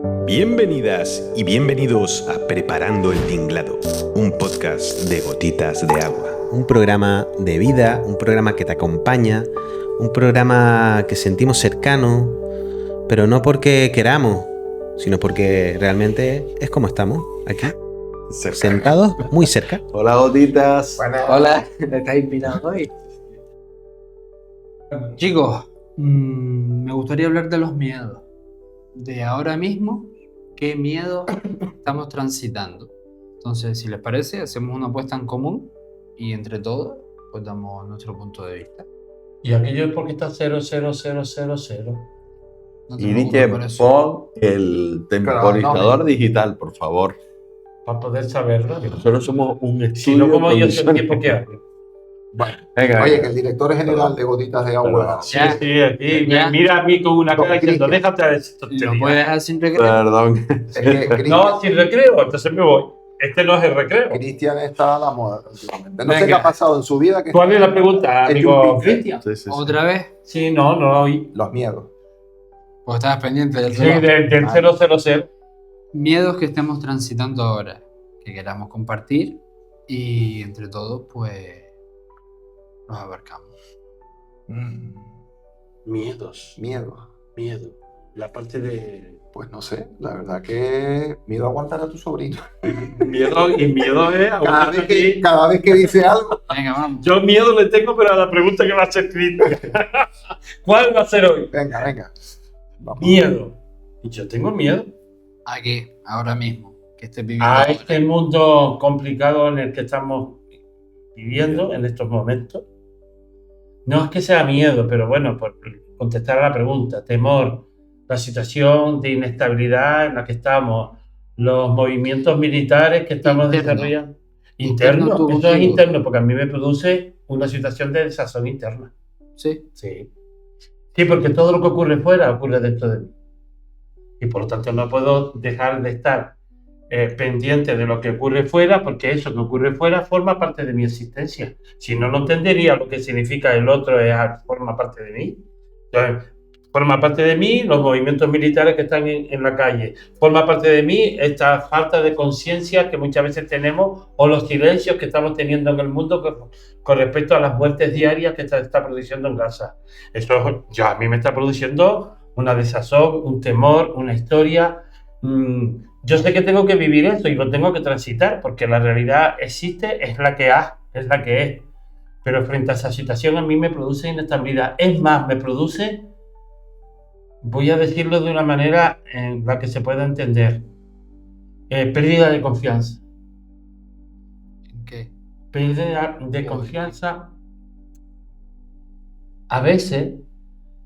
Bienvenidas y bienvenidos a Preparando el Tinglado, un podcast de gotitas de agua. Un programa de vida, un programa que te acompaña, un programa que sentimos cercano, pero no porque queramos, sino porque realmente es como estamos aquí, sentados muy cerca. Hola, gotitas. Bueno, hola, ¿me estáis invitando hoy? Chicos, me gustaría hablar de los miedos. De ahora mismo, ¿qué miedo estamos transitando? Entonces, si les parece, hacemos una apuesta en común y entre todos, pues damos nuestro punto de vista. Y aquello es porque está 00000. No te Y preocupes dije, por eso. pon el temporizador digital, por favor. Para poder saberlo. Nosotros somos un estudio. Si no, como yo sé el profesional. tiempo que hablo. Bueno, Venga, oye, venga. que el director general de Gotitas de Agua. Sí, aquí Ya. me mira a mí con una cara diciendo, déjate de esto. ¿Lo puedes dejar sin recreo? Perdón. Es que Cristian, No, sin recreo, entonces me voy. Este no es el recreo. Cristian está a la moda últimamente. No sé Venga. qué ha pasado en su vida, que ¿Cuál es la pregunta, El amigo Yuppie. Cristian? Sí, sí, sí. ¿Otra vez? Sí, no oí. los miedos. Pues estabas pendiente del Sí, reloj. del 000. Miedos que estemos transitando ahora, que queramos compartir y entre todos, pues, los abarcamos. Miedos. Miedo. La parte de... Pues no sé, la verdad que miedo a aguantar a tu sobrino. Miedo es... Cada vez que dice algo, Venga, vamos. Yo miedo le tengo, pero a la pregunta que va a ser Cristian. ¿Cuál va a ser hoy? venga. Vamos. Miedo. Y yo tengo miedo Aquí, ahora mismo, que estés viviendo a ahora. este mundo complicado en el que estamos viviendo en estos momentos. No es que sea miedo, pero bueno, por contestar a la pregunta, temor, la situación de inestabilidad en la que estamos, los movimientos militares que estamos Interno. desarrollando. Interno tu Eso es motivo. interno, porque a mí me produce una situación de desazón interna. Sí. Sí, porque todo lo que ocurre fuera ocurre dentro de mí. Y por lo tanto no puedo dejar de estar pendiente de lo que ocurre fuera, porque eso que ocurre fuera forma parte de mi existencia. Si no, no entendería lo que significa el otro, forma parte de mí. Entonces, forma parte de mí los movimientos militares que están en la calle. Forma parte de mí esta falta de conciencia que muchas veces tenemos o los silencios que estamos teniendo en el mundo con respecto a las muertes diarias que está produciendo en Gaza. Eso ya a mí me está produciendo una desazón, un temor, una historia. Yo sé que tengo que vivir eso y lo tengo que transitar porque la realidad existe, es la que es. Pero frente a esa situación a mí me produce inestabilidad. Es más, me produce, voy a decirlo de una manera en la que se pueda entender, pérdida de confianza. ¿En qué? Pérdida de confianza. A veces,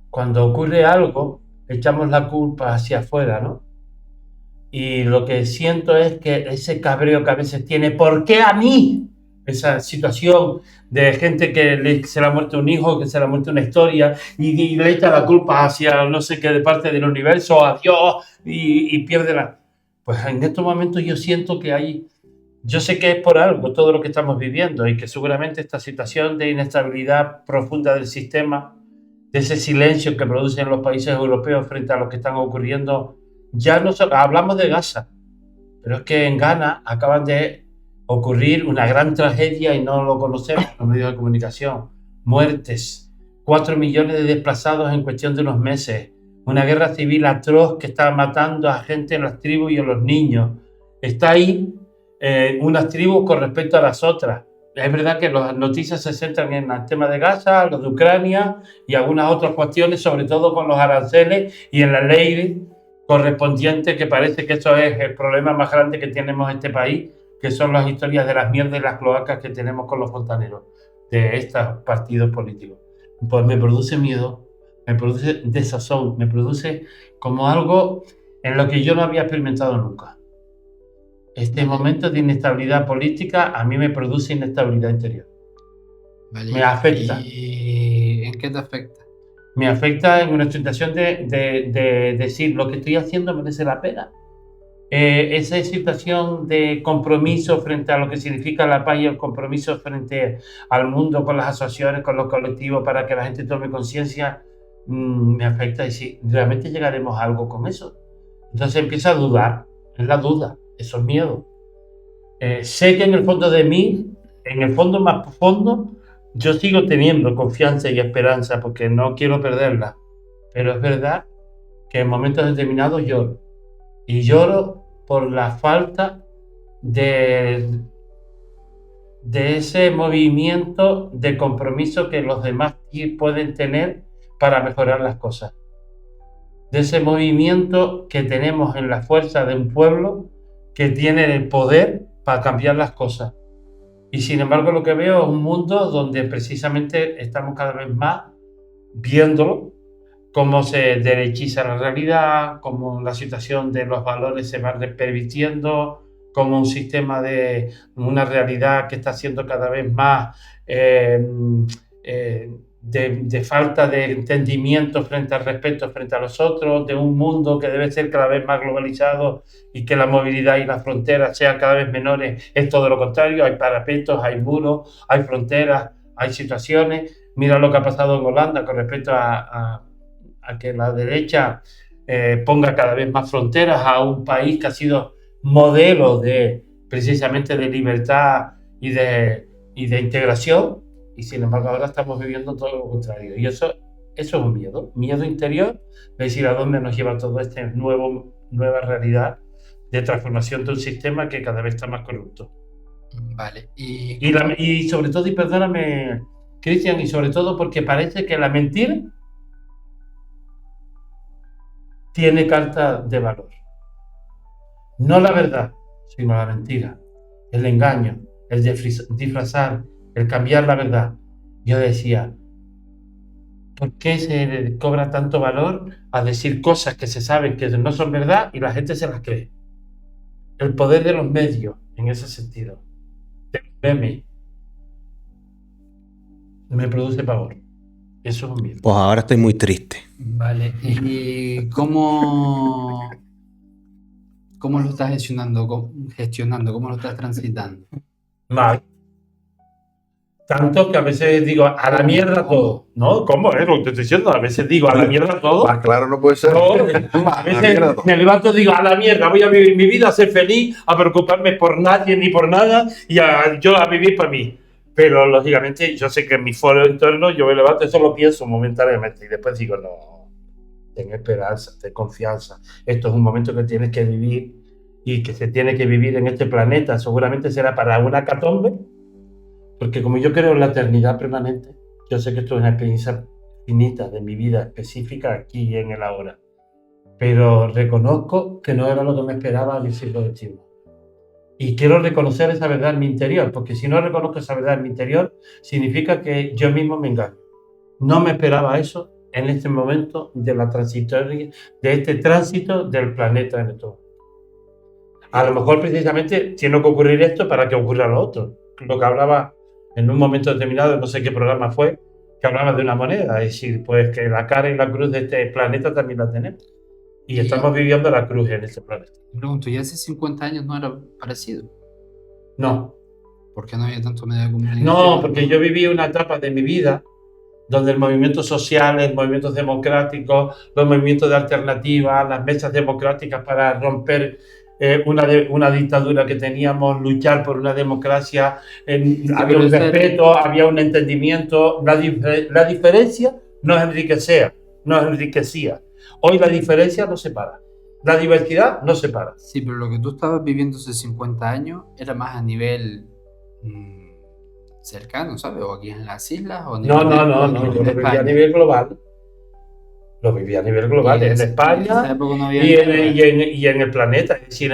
cuando ocurre algo, echamos la culpa hacia afuera, ¿no? Y lo que siento es que ese cabreo que a veces tiene, ¿por qué a mí? Esa situación de gente que se le ha muerto un hijo, que se le ha muerto una historia y le echa la culpa hacia no sé qué de parte del universo, a Dios y pierde la... Pues en estos momentos yo siento que hay... Yo sé que es por algo todo lo que estamos viviendo y que seguramente esta situación de inestabilidad profunda del sistema, de ese silencio que producen los países europeos frente a lo que están ocurriendo, ya no hablamos de Gaza, pero es que en Ghana acaban de ocurrir una gran tragedia y no lo conocemos en los medios de comunicación. Muertes, 4 millones de desplazados en cuestión de unos meses, una guerra civil atroz que está matando a gente en las tribus y a los niños. Está ahí unas tribus con respecto a las otras. Es verdad que las noticias se centran en el tema de Gaza, los de Ucrania y algunas otras cuestiones, sobre todo con los aranceles y en la ley correspondiente, que parece que eso es el problema más grande que tenemos en este país, que son las historias de las mierdas y las cloacas que tenemos con los fontaneros de estos partidos políticos. Pues me produce miedo, me produce desazón, me produce como algo en lo que yo no había experimentado nunca. Este momento de inestabilidad política a mí me produce inestabilidad interior. Vale. Me afecta. ¿Y en qué te afecta? Me afecta en una situación de decir lo que estoy haciendo merece la pena. Esa situación de compromiso frente a lo que significa la paz y el compromiso frente al mundo con las asociaciones, con los colectivos, para que la gente tome conciencia, me afecta. Y si realmente llegaremos a algo con eso. Entonces empieza a dudar, es la duda, eso es miedo. Sé que en el fondo de mí, en el fondo más profundo, yo sigo teniendo confianza y esperanza porque no quiero perderla. Pero es verdad que en momentos determinados lloro. Y lloro por la falta de ese movimiento de compromiso que los demás pueden tener para mejorar las cosas. De ese movimiento que tenemos en la fuerza de un pueblo que tiene el poder para cambiar las cosas. Y sin embargo lo que veo es un mundo donde precisamente estamos cada vez más viéndolo, cómo se derechiza la realidad, cómo la situación de los valores se va pervirtiendo, como un sistema de una realidad que está siendo cada vez más de falta de entendimiento frente al respeto frente a los otros, de un mundo que debe ser cada vez más globalizado y que la movilidad y las fronteras sean cada vez menores. Es todo lo contrario, hay parapetos, hay muros, hay fronteras, hay situaciones. Mira lo que ha pasado en Holanda con respecto a que la derecha ponga cada vez más fronteras a un país que ha sido modelo precisamente de libertad y de integración, y sin embargo ahora estamos viviendo todo lo contrario. Y eso es un miedo interior de decir a dónde nos lleva todo esta nueva realidad de transformación de un sistema que cada vez está más corrupto. Vale. Y sobre todo, y perdóname, Cristian, y sobre todo porque parece que la mentira tiene carta de valor. No la verdad, sino la mentira, el engaño, el disfrazar, el cambiar la verdad. Yo decía, ¿por qué se le cobra tanto valor a decir cosas que se saben que no son verdad y la gente se las cree? El poder de los medios, en ese sentido, del meme, me produce pavor. Eso es un miedo. Pues ahora estoy muy triste. Vale. ¿Y cómo lo estás gestionando? ¿Cómo lo estás transitando? Mal. Tanto que a veces digo, a la mierda todo. ¿No? ¿Cómo es lo que te estoy diciendo? A veces digo, a la mierda todo. Más claro no puede ser. No, a veces me levanto y digo, a la mierda, voy a vivir mi vida, a ser feliz, a preocuparme por nadie ni por nada y yo a vivir para mí. Pero lógicamente yo sé que en mi foro interno yo me levanto y solo pienso momentáneamente y después digo, no, ten esperanza, ten confianza. Esto es un momento que tienes que vivir y que se tiene que vivir en este planeta. Seguramente será para una catombe, porque como yo creo en la eternidad permanente, yo sé que esto es una experiencia finita de mi vida específica aquí y en el ahora. Pero reconozco que no era lo que me esperaba en el siglo XXI. Y quiero reconocer esa verdad en mi interior, porque si no reconozco esa verdad en mi interior, significa que yo mismo me engaño. No me esperaba eso en este momento de la transitoria, de este tránsito del planeta en todo. A lo mejor precisamente tiene que ocurrir esto para que ocurra lo otro. Lo que hablaba en un momento determinado, no sé qué programa fue, que hablaba de una moneda, es decir, pues que la cara y la cruz de este planeta también la tenemos. Y estamos viviendo la cruz en este planeta. Me pregunto, ¿y hace 50 años no era parecido? No. ¿Por qué no había tanto medio de comunicación? No, porque yo viví una etapa de mi vida donde el movimiento social, los movimientos democráticos, los movimientos de alternativa, las mesas democráticas para romper una dictadura que teníamos, luchar por una democracia, había un respeto, había un entendimiento. La diferencia nos enriquecía. Hoy la diferencia nos separa. La diversidad nos separa. Sí, pero lo que tú estabas viviendo hace 50 años era más a nivel cercano, ¿sabes? O aquí en las islas. O No. Yo lo vivía a nivel global. Lo vivía a nivel global, en España y en el planeta. Es decir,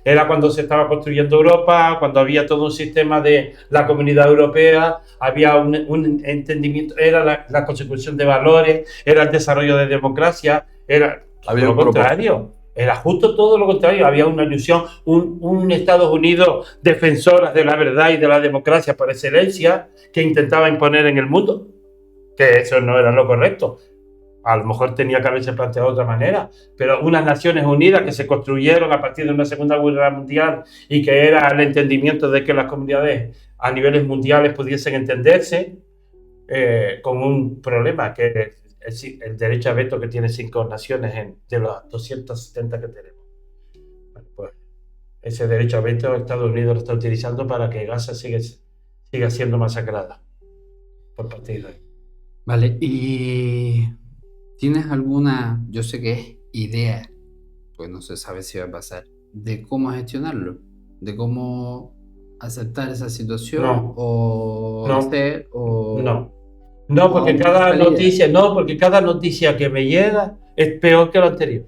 era cuando se estaba construyendo Europa, cuando había todo un sistema de la Comunidad Europea, había un entendimiento, era la consecución de valores, era el desarrollo de democracia, era lo contrario. Era justo todo lo contrario. Había una ilusión, un Estados Unidos defensoras de la verdad y de la democracia por excelencia, que intentaba imponer en el mundo, que eso no era lo correcto. A lo mejor tenía que haberse planteado de otra manera, pero unas Naciones Unidas que se construyeron a partir de una Segunda Guerra Mundial y que era el entendimiento de que las comunidades a niveles mundiales pudiesen entenderse con un problema, que el derecho a veto que tiene 5 naciones de las 270 que tenemos. Bueno, pues ese derecho a veto Estados Unidos lo está utilizando para que Gaza siga siendo masacrada por parte de Israel. Vale, ¿y tienes alguna, yo sé que es idea, pues no se sabe si va a pasar, de cómo gestionarlo? ¿De cómo aceptar esa situación? No. ¿O No. hacer? O... No, porque cada noticia que me llega es peor que lo anterior.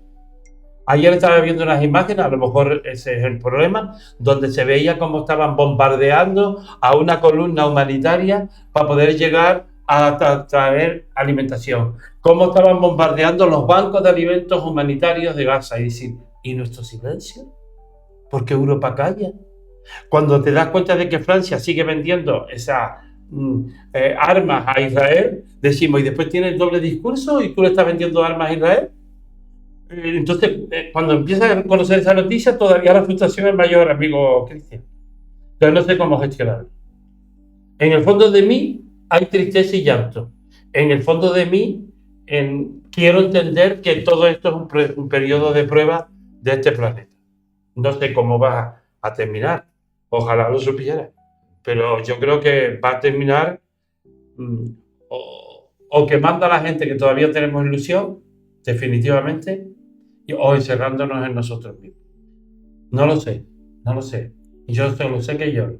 Ayer estaba viendo unas imágenes, a lo mejor ese es el problema, donde se veía cómo estaban bombardeando a una columna humanitaria para poder llegar a traer alimentación. Cómo estaban bombardeando los bancos de alimentos humanitarios de Gaza. Y decir, ¿y nuestro silencio? ¿Por qué Europa calla? Cuando te das cuenta de que Francia sigue vendiendo esas armas a Israel, decimos, ¿y después tiene el doble discurso y tú le estás vendiendo armas a Israel? Entonces, cuando empiezas a conocer esa noticia, todavía la frustración es mayor, amigo Cristian. Entonces no sé cómo gestionarlo. En el fondo de mí hay tristeza y llanto. En el fondo de mí quiero entender que todo esto es un periodo de prueba de este planeta. No sé cómo va a terminar. Ojalá lo supiera. Pero yo creo que va a terminar o quemando a la gente que todavía tenemos ilusión, definitivamente, o encerrándonos en nosotros mismos. No lo sé. Yo solo sé que lloro.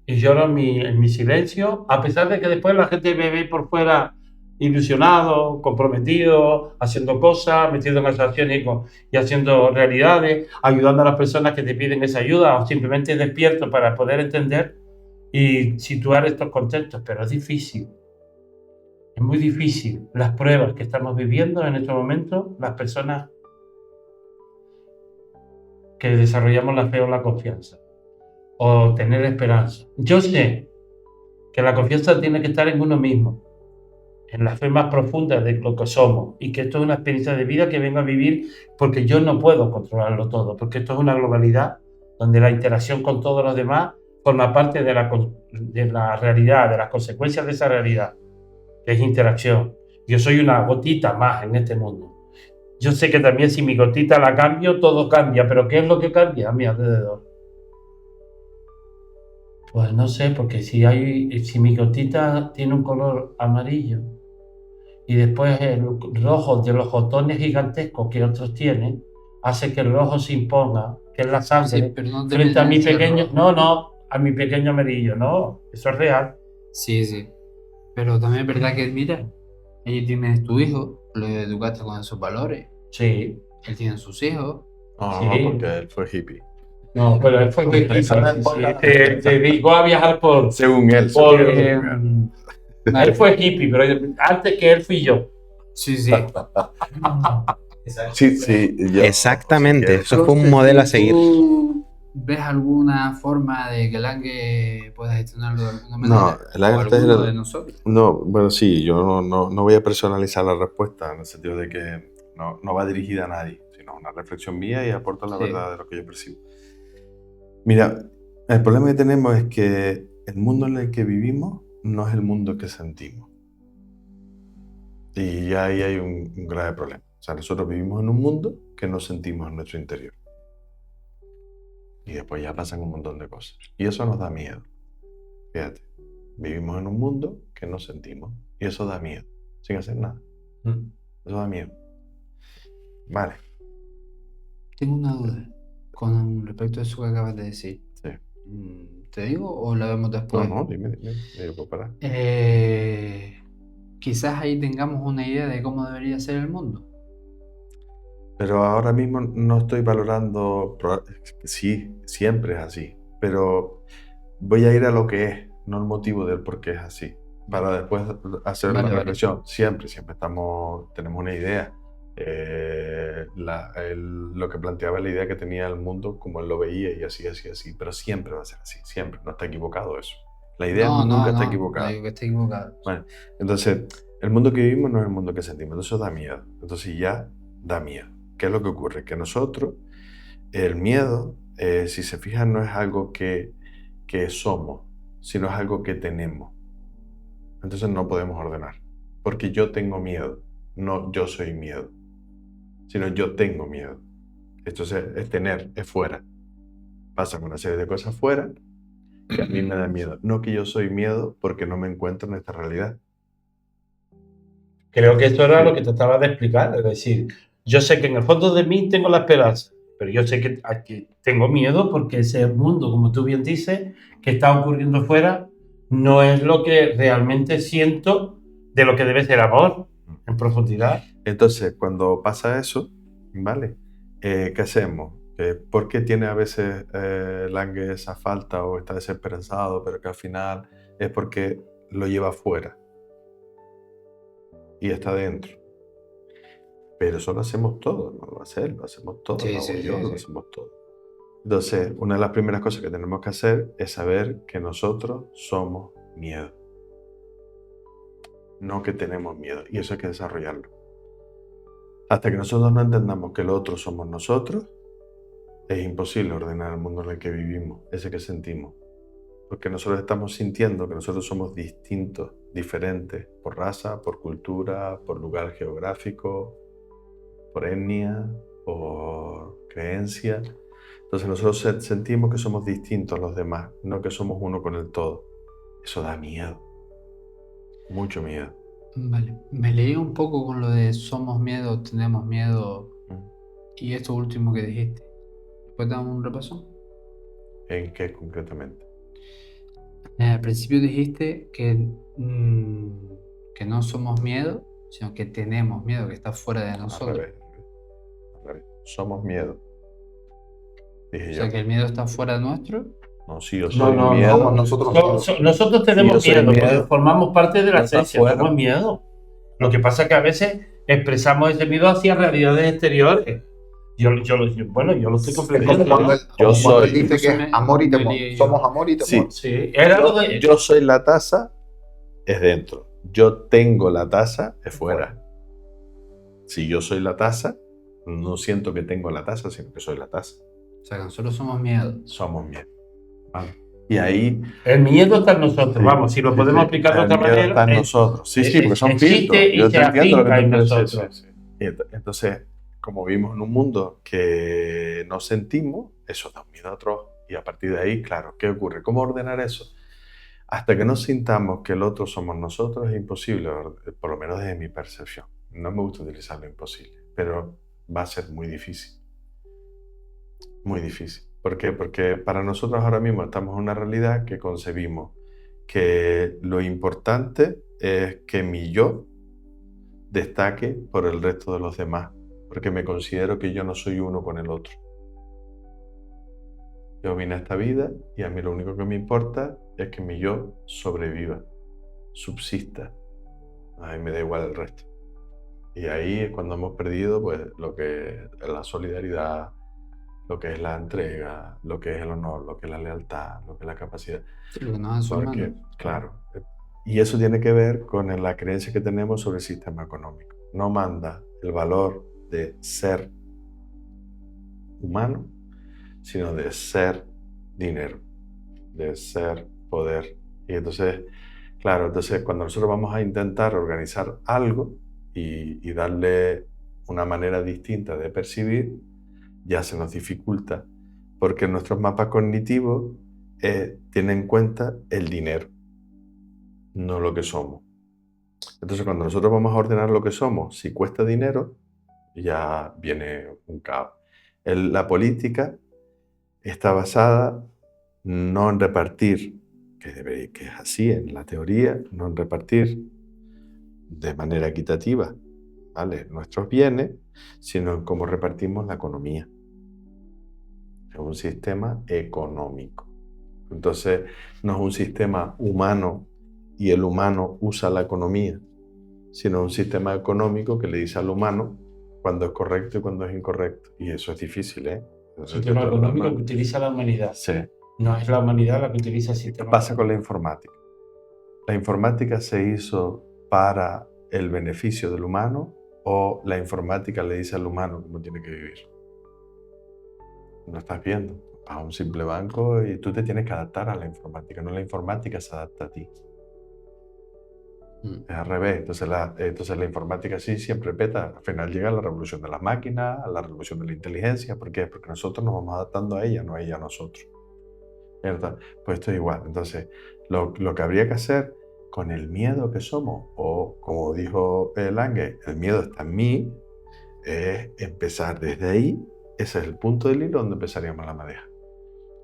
Y lloro en mi silencio, a pesar de que después la gente me ve por fuera ilusionado, comprometido, haciendo cosas, metido en asociaciones y haciendo realidades, ayudando a las personas que te piden esa ayuda, o simplemente despierto para poder entender y situar estos conceptos. Pero es difícil. Es muy difícil. Las pruebas que estamos viviendo en estos momentos, las personas que desarrollamos la fe o la confianza, o tener esperanza. Yo sé que la confianza tiene que estar en uno mismo, en la fe más profunda de lo que somos, y que esto es una experiencia de vida que vengo a vivir porque yo no puedo controlarlo todo, porque esto es una globalidad donde la interacción con todos los demás forma parte de la realidad, de las consecuencias de esa realidad, que es interacción. Yo soy una gotita más en este mundo. Yo sé que también si mi gotita la cambio, todo cambia, pero ¿qué es lo que cambia a mi alrededor? Pues no sé, porque si mi gotita tiene un color amarillo y después el rojo de los botones gigantescos que otros tienen, hace que el rojo se imponga, que es la sangre, frente a mi pequeño... a mi pequeño amarillo, no, eso es real. Sí, pero también es verdad que, mira, ahí tienes tu hijo, lo educaste con esos valores. Sí. Él tiene sus hijos. No, Sí. no, porque él fue hippie. No, pero él fue hippie. Te dedicó a viajar por... Según él. Él fue hippie, pero antes que él fui yo. Sí. Sí. Exactamente, eso fue un modelo a seguir. ¿Tú ves alguna forma de que el ANGE pueda gestionarlo de alguna manera? No, el ANGE de nosotros. No, bueno, sí, yo no voy a personalizar la respuesta en el sentido de que no va dirigida a nadie, sino una reflexión mía y aporto la verdad de lo que yo percibo. Mira, el problema que tenemos es que el mundo en el que vivimos no es el mundo que sentimos. Y ya ahí hay un grave problema. O sea, nosotros vivimos en un mundo que no sentimos en nuestro interior. Y después ya pasan un montón de cosas. Y eso nos da miedo. Fíjate, vivimos en un mundo que no sentimos. Y eso da miedo, sin hacer nada. Eso da miedo. Vale. Tengo una duda con respecto a eso que acabas de decir. Sí. ¿Te digo o la vemos después? No, dime. Yo puedo parar. Quizás ahí tengamos una idea de cómo debería ser el mundo. Pero ahora mismo no estoy valorando, sí, siempre es así, pero voy a ir a lo que es, no el motivo del por qué es así, para después hacer la reflexión. Siempre tenemos una idea. Lo que planteaba la idea que tenía el mundo, como él lo veía y así, pero siempre va a ser así, siempre, no está equivocado eso. La idea nunca está equivocada. No digo que esté equivocado. Bueno, entonces, el mundo que vivimos no es el mundo que sentimos, eso da miedo, entonces ya da miedo. ¿Qué es lo que ocurre? Que nosotros, el miedo, si se fijan, no es algo que somos, sino es algo que tenemos. Entonces no podemos ordenar, porque yo tengo miedo. no yo soy miedo, sino yo tengo miedo. Esto es tener, es fuera. Pasan una serie de cosas fuera que a mí me da miedo. No que yo soy miedo porque no me encuentro en esta realidad. Creo que esto era lo que te estaba de explicar. Es decir, yo sé que en el fondo de mí tengo la esperanza, pero yo sé que aquí tengo miedo porque ese mundo, como tú bien dices, que está ocurriendo fuera, no es lo que realmente siento de lo que debe ser amor en profundidad. Entonces, cuando pasa eso, ¿vale? ¿Qué hacemos? ¿Por qué tiene a veces Lange esa falta o está desesperanzado, pero que al final es porque lo lleva afuera y está dentro? Pero eso lo hacemos todos, no lo va a hacer, lo hacemos todos, Sí, lo hago sí, yo, sí, lo sí. hacemos todos. Entonces, una de las primeras cosas que tenemos que hacer es saber que nosotros somos miedo. No que tenemos miedo, y eso hay que desarrollarlo. Hasta que nosotros no entendamos que el otro somos nosotros, es imposible ordenar el mundo en el que vivimos, ese que sentimos. Porque nosotros estamos sintiendo que nosotros somos distintos, diferentes, por raza, por cultura, por lugar geográfico, por etnia, por creencia. Entonces nosotros sentimos que somos distintos a los demás, no que somos uno con el todo. Eso da miedo, mucho miedo. Vale, me leí un poco con lo de somos miedo, tenemos miedo y esto último que dijiste. ¿Puedes dar un repaso? ¿En qué concretamente? Al principio dijiste que no somos miedo, sino que tenemos miedo, que está fuera de Al nosotros. revés. Somos miedo. Dije O yo. sea, que el miedo está fuera nuestro. No, si yo No, soy no, miedo. Somos nosotros mismos. Nosotros Si yo tenemos soy miedo, porque miedo, formamos parte de la no está esencia, fuera. somos miedo. Lo que pasa es que a veces expresamos ese miedo hacia realidades exteriores. Yo lo estoy Es comprendiendo. como cuando ¿no? él, Yo como cuando él soy- dice que Entonces es amor y me temor. lié yo. Somos amor y temor. Sí, era lo de. Yo soy la taza, es dentro. Yo tengo la taza, es fuera. Si yo soy la taza, no siento que tengo la taza, sino que soy la taza. O sea, que nosotros somos miedo. Somos miedo. ¿Vale? Y ahí... El miedo está en nosotros, Sí, vamos, si lo sí, podemos sí. explicar de El otra miedo manera. está en nosotros. Sí, sí, porque son existe filtros. y Yo se te entiendo lo que afinca tú en quieres nosotros. decir. Y entonces, como vivimos en un mundo que no sentimos, eso da un miedo atroz. Y a partir de ahí, claro, ¿qué ocurre? ¿Cómo ordenar eso? Hasta que no sintamos que el otro somos nosotros, es imposible, por lo menos desde mi percepción. No me gusta utilizar lo imposible, pero va a ser muy difícil. Muy difícil. ¿Por qué? Porque para nosotros ahora mismo estamos en una realidad que concebimos que lo importante es que mi yo destaque por el resto de los demás, porque me considero que yo no soy uno con el otro. Yo vine a esta vida y a mí lo único que me importa es que mi yo sobreviva, subsista. A mí me da igual el resto. Y ahí es cuando hemos perdido pues, lo que es la solidaridad, lo que es la entrega, lo que es el honor, lo que es la lealtad, lo que es la capacidad. Sí, lo que nos hace Porque, humanos. claro, y eso tiene que ver con la creencia que tenemos sobre el sistema económico. No manda el valor de ser humano, sino de ser dinero, de ser poder. Y entonces, claro, cuando nosotros vamos a intentar organizar algo y darle una manera distinta de percibir, ya se nos dificulta, porque nuestros mapas cognitivos tienen en cuenta el dinero, no lo que somos. Entonces, cuando nosotros vamos a ordenar lo que somos, si cuesta dinero, ya viene un caos. La política está basada no en repartir, que es así en la teoría, no en repartir de manera equitativa, ¿vale?, nuestros bienes, sino en cómo repartimos la economía. Es un sistema económico. Entonces, no es un sistema humano y el humano usa la economía, sino un sistema económico que le dice al humano cuando es correcto y cuando es incorrecto. Y eso es difícil, ¿eh? El sistema económico que utiliza la humanidad. Sí. No es la humanidad la que utiliza el sistema. ¿Qué pasa con la informática? ¿La informática se hizo para el beneficio del humano o la informática le dice al humano cómo tiene que vivir? No estás viendo. Vas a un simple banco y tú te tienes que adaptar a la informática, no la informática se adapta a ti. Es al revés. Entonces la informática sí siempre peta. Al final llega la revolución de las máquinas, la revolución de la inteligencia. ¿Por qué? Porque nosotros nos vamos adaptando a ella, no ella a nosotros. ¿Cierto? Pues esto es igual. Entonces, lo que habría que hacer con el miedo que somos, o como dijo Lange, el miedo está en mí, es empezar desde ahí. Ese es el punto del hilo donde empezaríamos la madeja.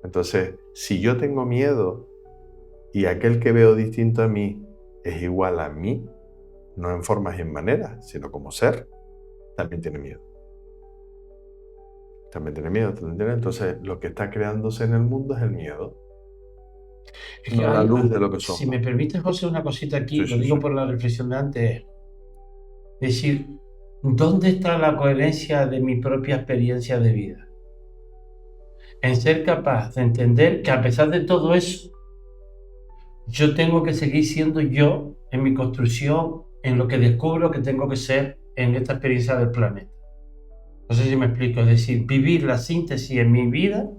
Entonces, si yo tengo miedo y aquel que veo distinto a mí es igual a mí, no en formas y en maneras, sino como ser, también tiene miedo. También tiene miedo. Entonces, lo que está creándose en el mundo es el miedo. Es No que la hay- luz de lo que somos. Si me permite, José, una cosita aquí, Sí, lo sí, digo sí. por la reflexión de antes. Es decir, ¿dónde está la coherencia de mi propia experiencia de vida? En ser capaz de entender que a pesar de todo eso, yo tengo que seguir siendo yo en mi construcción, en lo que descubro que tengo que ser en esta experiencia del planeta. No sé si me explico, es decir, vivir la síntesis en mi vida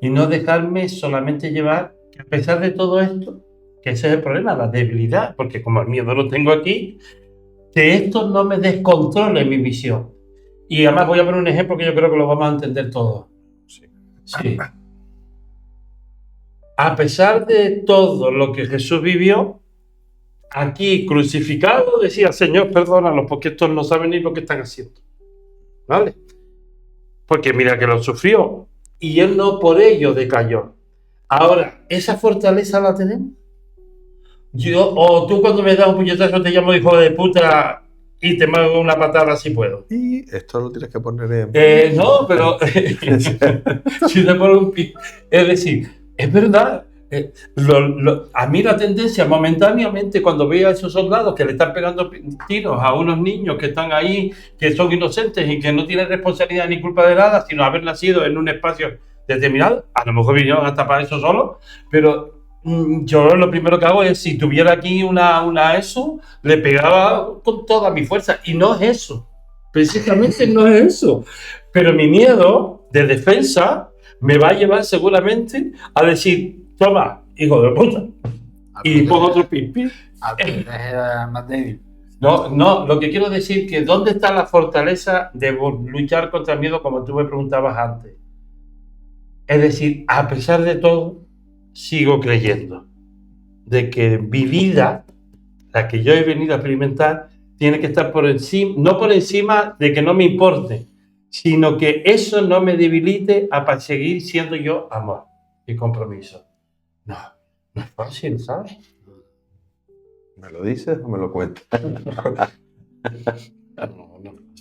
y no dejarme solamente llevar, que a pesar de todo esto, que ese es el problema, la debilidad, porque como el miedo lo tengo aquí, que esto no me descontrole mi visión. Y además voy a poner un ejemplo que yo creo que lo vamos a entender todos. Sí. Sí. A pesar de todo lo que Jesús vivió, aquí crucificado decía, Señor, perdónalos, porque estos no saben ni lo que están haciendo. ¿Vale? Porque mira que lo sufrió y él no por ello decayó. Ahora, ¿esa fortaleza la tenemos? Yo, o tú cuando me das un puñetazo te llamo hijo de puta y te mando una patada si puedo. Y esto lo tienes que poner en... No, pero si te pongo un es decir, es verdad. A mí la tendencia momentáneamente cuando veo a esos soldados que le están pegando tiros a unos niños que están ahí, que son inocentes y que no tienen responsabilidad ni culpa de nada, sino haber nacido en un espacio determinado, a lo mejor vinieron hasta para eso solo, pero yo lo primero que hago es, si tuviera aquí una eso, le pegaba con toda mi fuerza, y no es eso. Precisamente no es eso. Pero mi miedo de defensa me va a llevar seguramente a decir, toma, hijo de puta. Y pongo otro pipi. Era más débil. No, lo que quiero decir que ¿dónde está la fortaleza de luchar contra el miedo como tú me preguntabas antes? Es decir, a pesar de todo, sigo creyendo de que mi vida, la que yo he venido a experimentar, tiene que estar por encima, no por encima de que no me importe, sino que eso no me debilite para seguir siendo yo amor y compromiso. No es fácil, ¿sabes? ¿Me lo dices o me lo cuentas?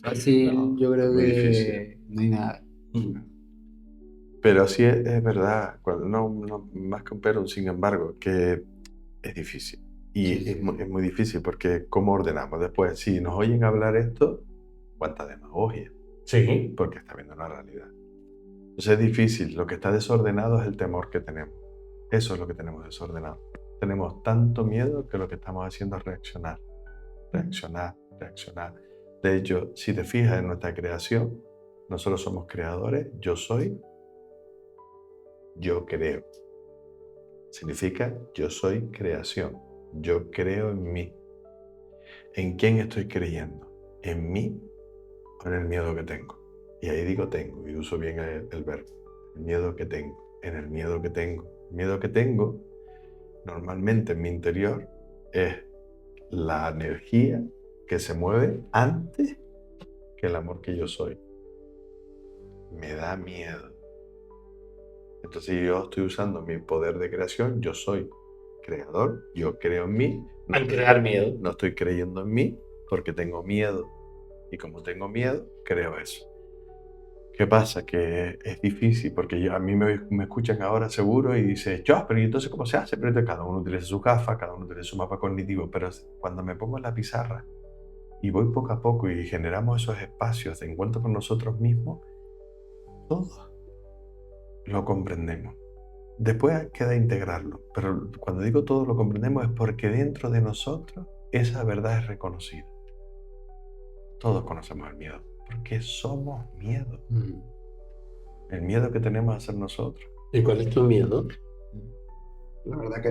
Fácil, No, yo creo muy que difícil. no hay nada. Pero sí es verdad, no, más que un pero, un sin embargo, que es difícil. Y Sí. es muy difícil porque ¿cómo ordenamos? Después, si nos oyen hablar esto, cuánta demagogia, Sí. porque está viendo una realidad. Entonces es difícil, lo que está desordenado es el temor que tenemos. Eso es lo que tenemos desordenado. Tenemos tanto miedo que lo que estamos haciendo es reaccionar. De hecho, si te fijas en nuestra creación, nosotros somos creadores, yo soy, yo creo. Significa yo soy creación, yo creo en mí. ¿En quién estoy creyendo? ¿En mí o en el miedo que tengo? Y ahí digo tengo, y uso bien el verbo. El miedo que tengo, en el miedo que tengo. El miedo que tengo, normalmente en mi interior, es la energía que se mueve antes que el amor que yo soy. Me da miedo. Entonces yo estoy usando mi poder de creación, yo soy creador, yo creo en mí. Al crear miedo. No estoy creyendo en mí porque tengo miedo. Y como tengo miedo, creo eso. ¿Qué pasa? Que es difícil porque a mí me escuchan ahora seguro y dicen, pero ¿y entonces cómo se hace? Pero entonces cada uno utiliza su gafa, cada uno utiliza su mapa cognitivo, pero cuando me pongo en la pizarra y voy poco a poco y generamos esos espacios de encuentro con nosotros mismos, todos lo comprendemos. Después queda integrarlo, pero cuando digo todo lo comprendemos es porque dentro de nosotros esa verdad es reconocida. Todos conocemos el miedo, porque somos miedo. El miedo que tenemos a ser nosotros. ¿Y cuál es tu miedo? La verdad que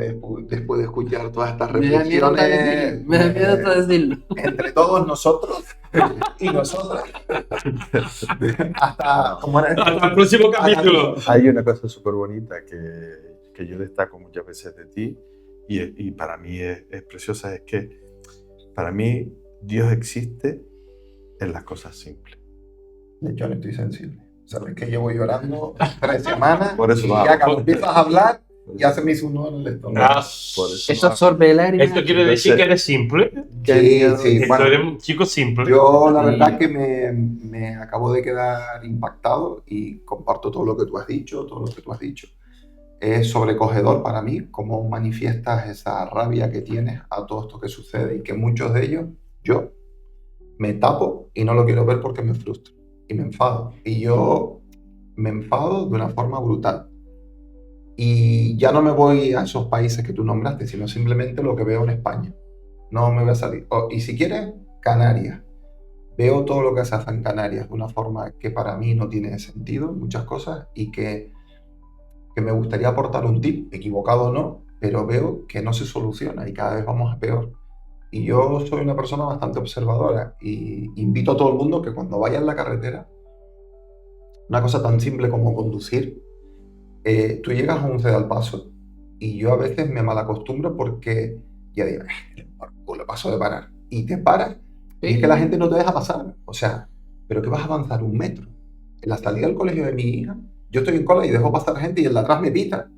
después de escuchar todas estas Me da miedo hasta reflexiones, decirlo. Me da miedo hasta decirlo. entre todos nosotros y nosotras, hasta como era Hasta el próximo capítulo. Hay una cosa súper bonita que yo destaco muchas veces de ti y para mí es preciosa, es que para mí Dios existe en las cosas simples. De hecho, no estoy sensible. Sabes que llevo llorando 3 semanas Por eso y va. ya cuando empiezas a hablar, ya se me hizo un nudo en el estómago. Por eso Eso va. absorbe lágrimas. Esto quiere decir que eres simple. Sí, sí. Que Bueno, tú eres un chico simple. yo la Sí. verdad que me acabo de quedar impactado y comparto todo lo que tú has dicho, todo lo que tú has dicho. Es sobrecogedor para mí cómo manifiestas esa rabia que tienes a todo esto que sucede y que muchos de ellos, yo, me tapo y no lo quiero ver porque me frustra y me enfado. Y yo me enfado de una forma brutal. Y ya no me voy a esos países que tú nombraste, sino simplemente lo que veo en España. No me voy a salir. Y si quieres, Canarias. Veo todo lo que se hace en Canarias de una forma que para mí no tiene sentido, muchas cosas, y que me gustaría aportar un tip, equivocado o no, pero veo que no se soluciona y cada vez vamos a peor. Y yo soy una persona bastante observadora y invito a todo el mundo que cuando vaya en la carretera, una cosa tan simple como conducir, tú llegas a un ceda al paso y yo a veces me malacostumbro porque ya digo, por culo, paso de parar. Y te paras y es que la gente no te deja pasar. O sea, ¿pero qué vas a avanzar 1 metro? En la salida del colegio de mi hija, yo estoy en cola y dejo pasar gente y el de atrás me pita.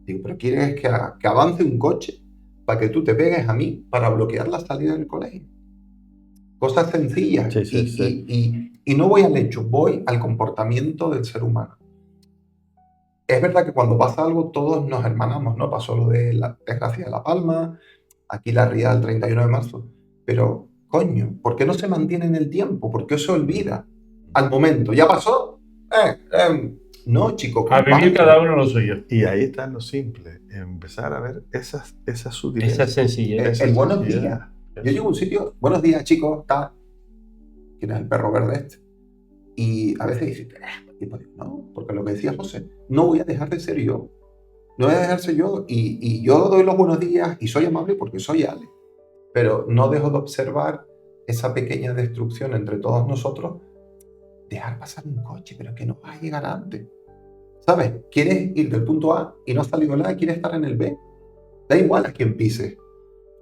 Digo, ¿pero quieres que avance un coche para que tú te pegues a mí para bloquear la salida del colegio? Cosas sencillas. Sí. Y no voy al hecho, voy al comportamiento del ser humano. Es verdad que cuando pasa algo todos nos hermanamos, ¿no? Pasó lo de la desgracia de La Palma, aquí la riada del 31 de marzo. Pero, coño, ¿por qué no se mantiene en el tiempo? ¿Por qué se olvida? Al momento, ¿ya pasó? No, chico. A vivir cada uno lo suyo. Y ahí está lo simple, empezar a ver esas sutilezas. Esa sencillez. El buenos días. Yo llego a un sitio, buenos días, chicos, tal. ¿Quién es el perro verde este? Y a veces dices, no, porque lo que decía José, no voy a dejar de ser yo. No voy a dejar de ser yo. Y yo doy los buenos días y soy amable porque soy Ale. Pero no dejo de observar esa pequeña destrucción entre todos nosotros. Dejar pasar un coche, pero que no va a llegar antes. ¿Sabes? Quieres ir del punto A y no has salido el A y quieres estar en el B. Da igual a quién pises.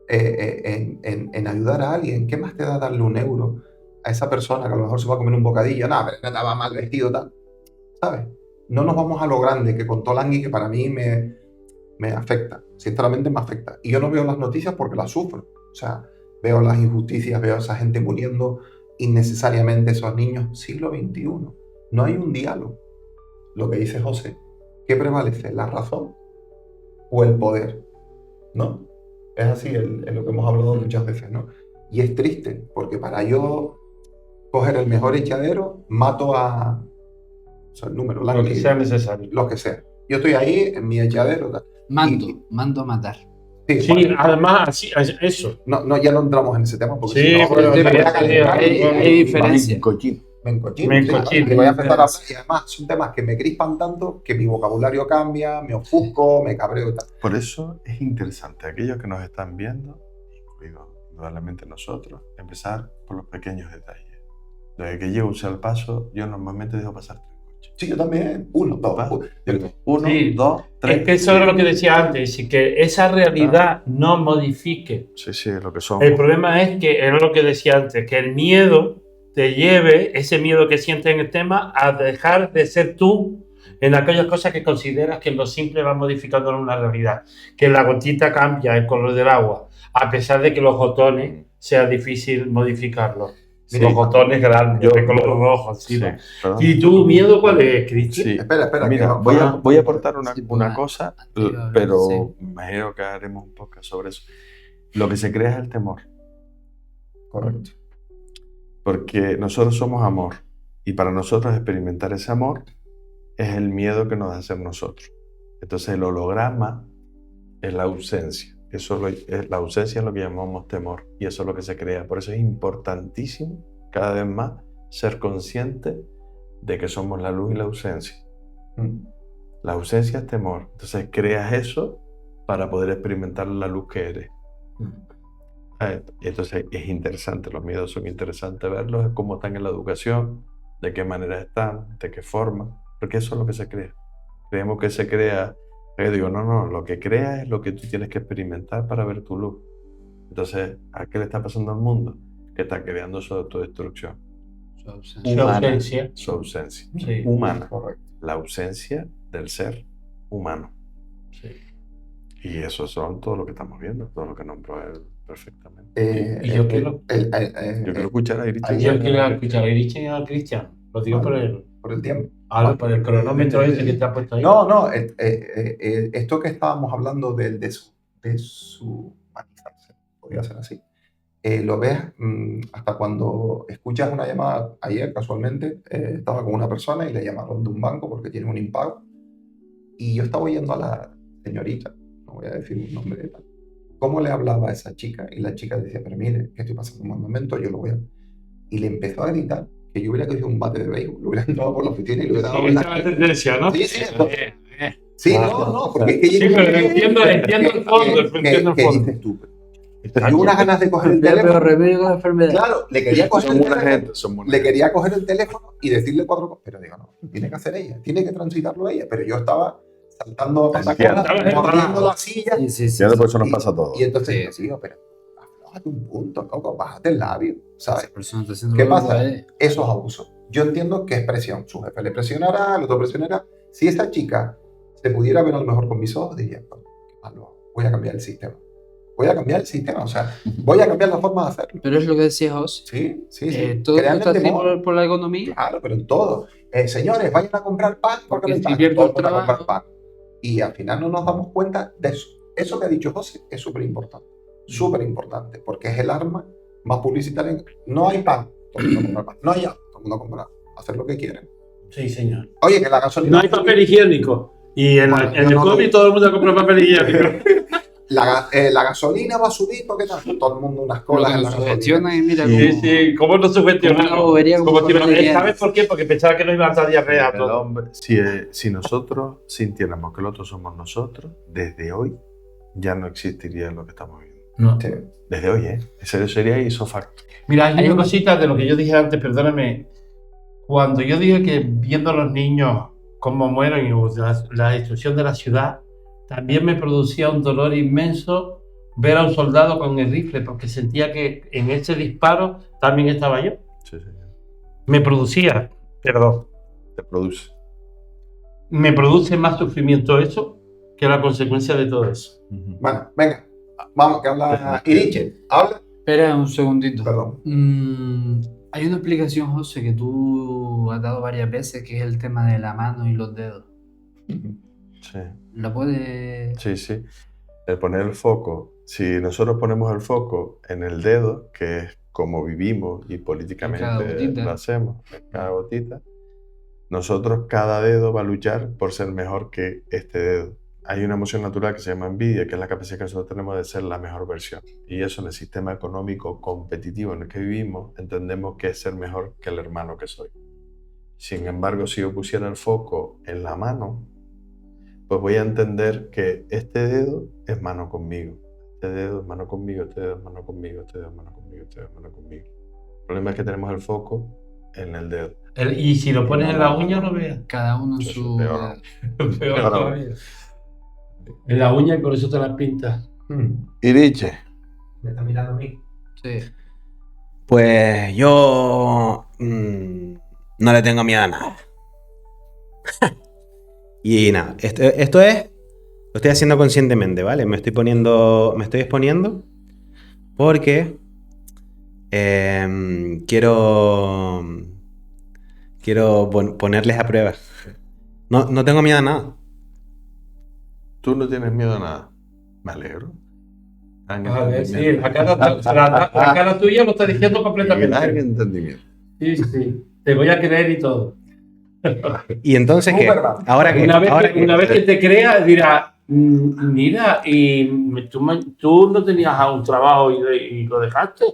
En ayudar a alguien, ¿qué más te da darle 1 euro a esa persona que a lo mejor se va a comer un bocadillo? No, pero no estaba mal vestido, tal. ¿Sabes? No nos vamos a lo grande, que contó Langui, que para mí me afecta. Sinceramente me afecta. Y yo no veo las noticias porque las sufro. O sea, veo las injusticias, veo a esa gente muriendo innecesariamente, esos niños. Siglo XXI. No hay un diálogo. Lo que dice José. ¿Qué prevalece? ¿La razón o el poder? ¿No? Es así lo que hemos hablado muchas veces, ¿no? Y es triste, porque para yo coger el mejor echadero, mato a... O sea, el número, Lo que sea necesario. lo que sea. Yo estoy ahí en mi echadero. Tal. Mando a matar. Sí, Sí, además, así, eso. No, ya no entramos en ese tema porque Sí, si no, bueno, me voy a sí, calentar hay- y- hay y- diferencia. Me encochino. Me sí, encochino. y voy a empezar a hablar. Y además son temas que me crispan tanto que mi vocabulario cambia, me ofusco, me cabreo y tal. Por eso es interesante, aquellos que nos están viendo, incluidos indudablemente nosotros, empezar por los pequeños detalles. Desde que llego al paso, yo normalmente dejo pasar 3 coches. Sí, yo también. 1, 2, Va. 1. 1, Sí. 2, 3. Es que eso es lo que decía antes, y que esa realidad no modifique. Sí, lo que somos. El problema es que, es lo que decía antes, que el miedo te lleve, ese miedo que sientes en el tema, a dejar de ser tú en aquellas cosas que consideras que lo simple va modificando en una realidad. Que la gotita cambia el color del agua, a pesar de que los botones sea difícil modificarlos. Sí. Los botones grandes, de color rojo. Sí, ¿no? perdón. ¿Y tu miedo cuál es, Cristian? Sí. Espera. Mira, que voy a aportar una Sí, cosa, anterior, pero sí. imagino que haremos un podcast sobre eso. Lo que se crea es el temor, Correcto. porque nosotros somos amor, y para nosotros experimentar ese amor es el miedo que nos da ser nosotros. Entonces el holograma es la ausencia. La ausencia es lo que llamamos temor, y eso es lo que se crea. Por eso es importantísimo cada vez más ser consciente de que somos la luz y la ausencia. La ausencia es temor. Entonces creas eso para poder experimentar la luz que eres. Entonces es interesante, los miedos son interesantes verlos, cómo están en la educación, de qué manera están, de qué forma, porque eso es lo que se crea. Creemos que se crea, yo digo, no, lo que crea es lo que tú tienes que experimentar para ver tu luz. Entonces, ¿a qué le está pasando al mundo? Que está creando su autodestrucción. Su ausencia. Su ausencia. Su ausencia. Sí. Humana. Correcto. La ausencia del ser humano. Sí. Y eso son todo lo que estamos viendo, todo lo que nombró él perfectamente. Y yo quiero- Yo quiero escuchar a Iriche. Yo quiero escuchar a Iriche y a Cristian. Lo digo por Por el tiempo. por el cronómetro ese que te ha puesto ahí. No, esto que estábamos hablando del deshumanizarse, podría ser así. Lo ves hasta cuando escuchas una llamada. Ayer, casualmente, estaba con una persona y le llamaron de un banco porque tiene un impago. Y yo estaba oyendo a la señorita, no voy a decir un nombre de tal, cómo le hablaba a esa chica. Y la chica decía, pero mire, que estoy pasando un mal momento, yo lo voy a... Y le empezó a gritar que yo hubiera cogido un bate de béisbol, lo hubiera entrado por la oficina y le hubiera dado en la Esa es la tendencia, ¿no? Sí, sí, no, porque es que Sí, pero entiendo el fondo, entiendo el ¿Qué fondo. dices tú? Yo unas ganas de coger el Pero teléfono. remedio con la enfermedad. Claro, le quería coger Son el buena teléfono. gente, son buena Le gente. quería coger el teléfono y decirle 4 cosas. Pero digo, no, tiene que hacer ella, tiene que transitarlo ella. Pero yo estaba saltando a Entiendo. patacones, mordiendo la silla. Sí. Ya después eso nos pasa a todos. Y entonces digo, pero aflójate un punto, loco, bájate el labio, ¿sabes? Esa persona está haciendo ¿Qué lo que pasa? puede. Eso es abuso. Yo entiendo que es presión. Su jefe le presionará, el otro presionará. Si esa chica se pudiera ver a lo mejor con mis ojos, diría, "Bueno, qué malo, voy a cambiar el sistema. Voy a cambiar el sistema, o sea, voy a cambiar la forma de hacerlo". Pero es lo que decía José. Sí. Todo esto Crean está el así temor. por la economía. Claro, pero en todo. Señores, vayan a comprar pan porque no hay Si pan. pierdo Todos el van a comprar trabajo. pan. Y al final no nos damos cuenta de eso. Eso que ha dicho José es súper importante, porque es el arma más publicitaria. No hay pan, todo el mundo compra pan. No hay agua, todo el mundo compra. Hacer lo que quieren. Sí, señor. Oye, que la gasolina... No hay papel higiénico. Y en Bueno, el yo no COVID lo- todo el mundo compra papel higiénico. La gasolina va a subir porque tal. Todo el mundo unas Lo colas que en la nos gasolina. sugestiona y mira Sí, cómo... sí. ¿Cómo nos subgestionamos? Como una bobería, como Como si papel higiénico. ¿Sabes por qué? Porque pensaba que no iba a dar diarrea a El todo. hombre, si nosotros sintiéramos que el otro somos nosotros, desde hoy ya no existiría lo que estamos viendo. No. Sí. Desde hoy, ¿eh? Eso sería ipso facto. Mira, hay una cosita de lo que yo dije antes, perdóname. Cuando yo dije que viendo a los niños cómo mueren y la destrucción de la ciudad, también me producía un dolor inmenso ver a un soldado con el rifle, porque sentía que en ese disparo también estaba yo. Sí, señor. Me producía, perdón, Te produce. me produce más sufrimiento eso que la consecuencia de todo eso. Bueno, venga. Vamos, que habla Iriche. Habla. Espera un segundito. Perdón. Hay una explicación, José, que tú has dado varias veces, que es el tema de la mano y los dedos. Sí. ¿La puedes...? Sí. El poner el foco. Si nosotros ponemos el foco en el dedo, que es como vivimos y políticamente Cada gotita. lo hacemos, en cada gotita, nosotros cada dedo va a luchar por ser mejor que este dedo. Hay una emoción natural que se llama envidia, que es la capacidad que nosotros tenemos de ser la mejor versión. Y eso en el sistema económico competitivo en el que vivimos, entendemos que es ser mejor que el hermano que soy. Sin embargo, si yo pusiera el foco en la mano, pues voy a entender que este dedo es mano conmigo. Este dedo es mano conmigo, este dedo es mano conmigo, este dedo es mano conmigo, este dedo es mano conmigo. El problema es que tenemos el foco en el dedo. Y si lo pones en la uña, no veas. Cada uno en Eso es su... peor. Peor Claro. todavía. En la uña y por eso te las pintas. Iriche. Me está mirando a mí. Sí. Pues yo no le tengo miedo a nada. Y nada, esto es, lo estoy haciendo conscientemente, ¿vale? Me estoy exponiendo porque quiero ponerles a prueba. No tengo miedo a nada. Tú no tienes miedo a nada. Me alegro. Sí, la cara tuya lo está diciendo Gran completamente. entendimiento. Sí. Te voy a creer y todo. Y entonces, ¿qué? Superman. Ahora que... Una vez que te creas, dirá, mira, y tú no tenías un trabajo y lo dejaste.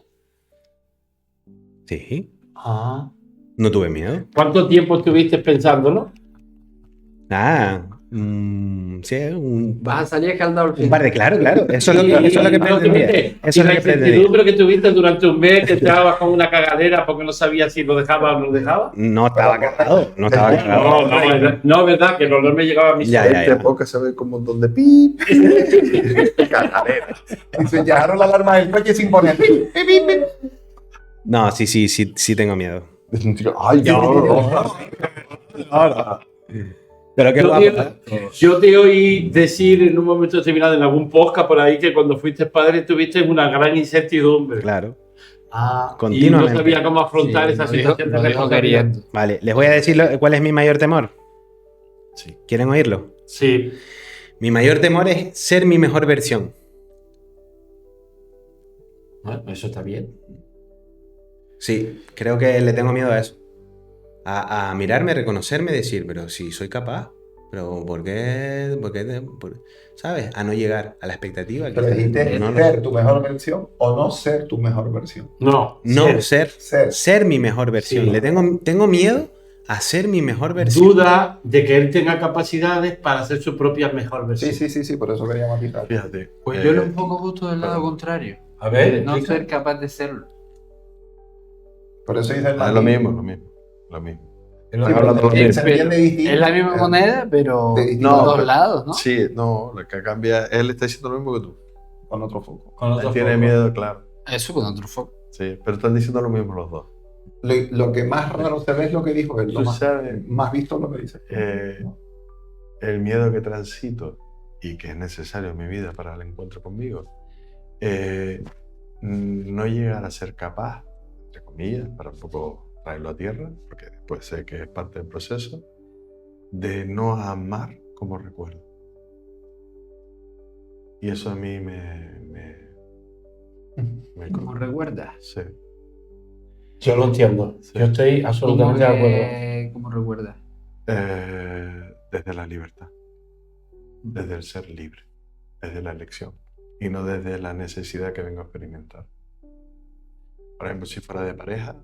Sí, Ah. no tuve miedo. ¿Cuánto tiempo estuviste pensándolo? Nada, Sí, Vas a salir escaldado al un final. par de, claro. Eso es lo que pretendía. Eso es Y lo la que pretendía. incertidumbre que tuviste durante un mes, que estabas con una cagadera porque no sabías si lo dejaba o no lo dejaba. No estaba cagado, no estaba No, cagado. No, verdad, que el olor me llegaba a mí. Ya, Este podcast se ve con un montón de pip. Cagadera. Y se llegaron la alarma del coche sin poner. Pip, pip, pip, pip. No, sí tengo miedo. Ay, Pero qué guapo. Yo te oí decir en un momento determinado en algún podcast por ahí que cuando fuiste padre tuviste una gran incertidumbre. Claro. Y Continuamente. no sabía cómo afrontar esa situación de Lo dijo responsabilidad. queriendo. Vale, les voy a decir cuál es mi mayor temor. Sí. ¿Quieren oírlo? Sí. Mi mayor temor es ser mi mejor versión. Bueno, eso está bien. Sí, creo que le tengo miedo a eso. A mirarme, reconocerme, decir, pero si soy capaz. Pero ¿por qué? ¿Sabes? A no llegar a la expectativa. Pero dijiste No, ser tu mejor versión o no ser tu mejor versión. No. ser mi mejor versión. Sí. Le tengo miedo a ser mi mejor versión. Duda de que él tenga capacidades para hacer su propia mejor versión. Sí, por eso quería matizar. Fíjate. Pues yo lo enfoco justo del lado contrario. A ver, De no explica. ser capaz de serlo. Por eso dice Ah, lo mismo. Sí, Están hablando pero lo mismo. se entiende distinto. Es la misma moneda, pero de de distintos los dos pero- lados, ¿no? Sí, no, lo que cambia, él está diciendo lo mismo que tú. Con otro foco. Con Él otro tiene foco. miedo, claro. Eso con otro foco. Sí, pero están diciendo lo mismo los dos. Lo que más raro se ve es lo que dijo él. Lo Tú más, sabes, más visto es lo que dice. el miedo que transito y que es necesario en mi vida para el encuentro conmigo, no llegar a ser capaz, entre comillas, para un poco traerlo a tierra, porque después sé que es parte del proceso, de no amar como recuerdo. Y eso a mí me Como recuerdas. Sí. Yo lo entiendo. Sí. Yo estoy absolutamente de acuerdo. ¿Cómo recuerdas? Desde la libertad, desde el ser libre, desde la elección y no desde la necesidad que vengo a experimentar. Por ejemplo, si fuera de pareja,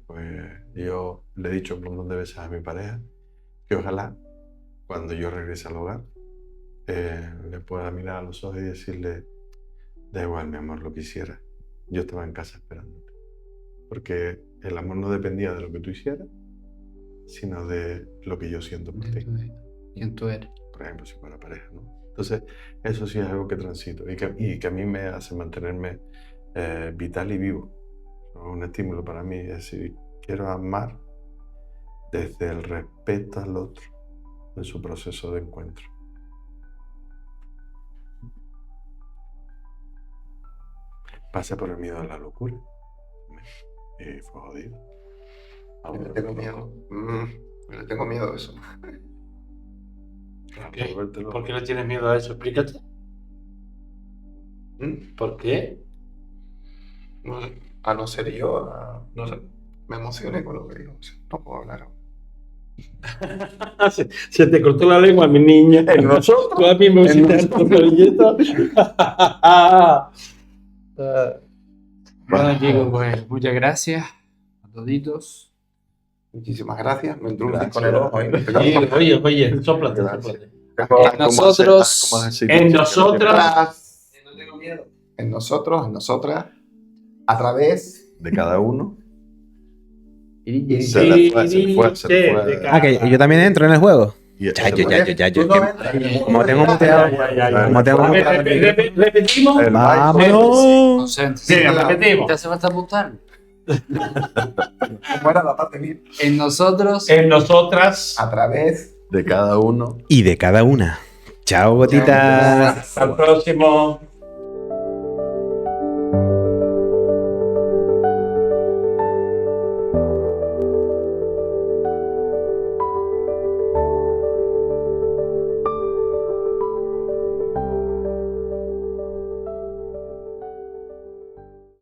pues yo le he dicho un montón de veces a mi pareja que ojalá cuando yo regrese al hogar le pueda mirar a los ojos y decirle: da igual, mi amor, lo que hicieras, yo estaba en casa esperándote, porque el amor no dependía de lo que tú hicieras, sino de lo que yo siento por ti. ¿Quién tú eres? Por ejemplo, si fuera pareja, ¿no? Entonces, eso sí es algo que transito y que a mí me hace mantenerme vital y vivo. Es un estímulo para mí, es decir, quiero amar desde el respeto al otro en su proceso de encuentro. Pasé por el miedo a la locura y fue jodido. Yo le tengo miedo. Yo le tengo miedo a eso. ¿Por qué le tienes miedo a eso? Explícate. ¿Por qué? No sé, a no ser yo, no sé. Me emocioné con lo que dijo. No puedo hablar. Se te cortó la lengua, mi niña. En nosotros. Tú a mí me hiciste tu servilleta. Bueno, chicos, pues muchas gracias a toditos. Muchísimas gracias. Me entró un Gracias. con el ojo ahí. Oye, sóplate. Nosotros, En nosotras. No tengo miedo. En nosotros, en nosotras, a través. de cada uno. Y Se le fue, se le fue, se le fue. Que yo también entro en el juego. Y Ya, ese fue Tú no entras. Como tengo muteado. Como tengo muteado. Repetimos. el ¡Vámonos! concéntrate. Sí, repetimos. ¿Te hace falta apuntar? ¿Cómo era la parte bien? En nosotros, En nosotras. A través. de cada uno. Y de cada una. Chao, gotitas. Hasta el próximo.